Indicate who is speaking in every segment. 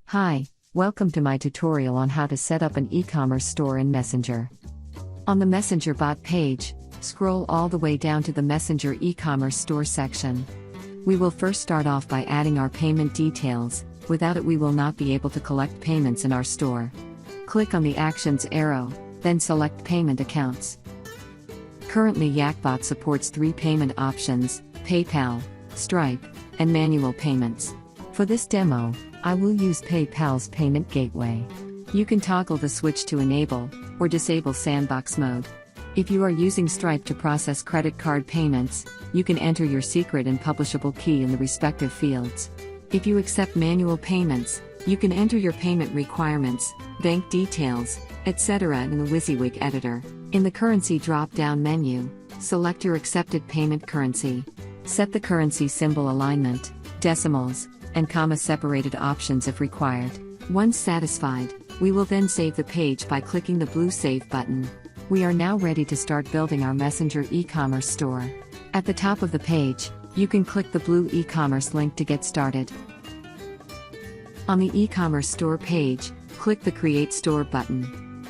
Speaker 1: Hi, welcome to my tutorial on how to set up an e-commerce store in Messenger. On the Messenger bot page, scroll all the way down to the Messenger e-commerce store section. We will first start off by adding our payment details. Without it we will not be able to collect payments in our store. Click on the Actions arrow, then select Payment Accounts. Currently Yakbot supports 3 payment options: PayPal, Stripe, and manual payments. For this demo, I will use PayPal's payment gateway. You can toggle the switch to enable or disable sandbox mode. If you are using Stripe to process credit card payments, you can enter your secret and publishable key in the respective fields. If you accept manual payments, you can enter your payment requirements, bank details, etc. in the WYSIWYG editor. In the currency drop-down menu, select your accepted payment currency. Set the currency symbol alignment, decimals, and comma-separated options if required. Once satisfied, we will then save the page by clicking the blue Save button. We are now ready to start building our Messenger e-commerce store. At the top of the page, you can click the blue e-commerce link to get started. On the e-commerce store page, click the Create Store button.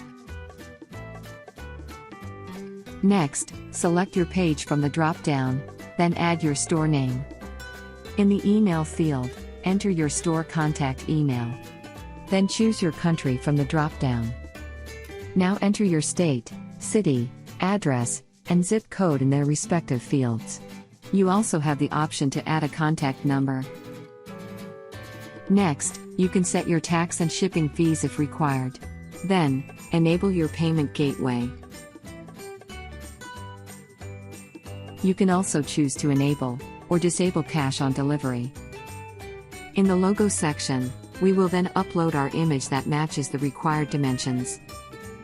Speaker 1: Next, select your page from the drop-down, then add your store name. In the email field, enter your store contact email. Then choose your country from the drop-down. Now enter your state, city, address, and zip code in their respective fields. You also have the option to add a contact number. Next, you can set your tax and shipping fees if required. Then, enable your payment gateway. You can also choose to enable or disable cash on delivery. In the logo section, we will then upload our image that matches the required dimensions.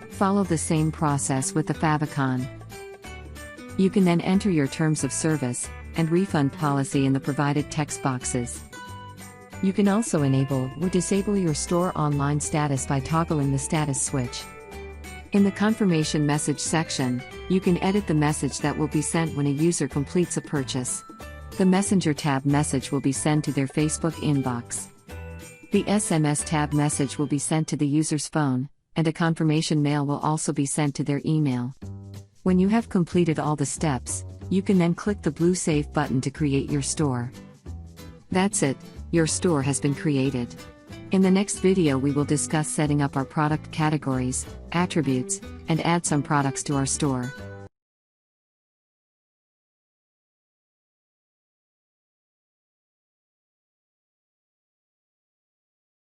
Speaker 1: Follow the same process with the favicon. You can then enter your terms of service and refund policy in the provided text boxes. You can also enable or disable your store online status by toggling the status switch. In the confirmation message section, you can edit the message that will be sent when a user completes a purchase. The Messenger tab message will be sent to their Facebook inbox. The SMS tab message will be sent to the user's phone, and a confirmation mail will also be sent to their email. When you have completed all the steps, you can then click the blue Save button to create your store. That's it, your store has been created. In the next video we will discuss setting up our product categories, attributes, and add some products to our store.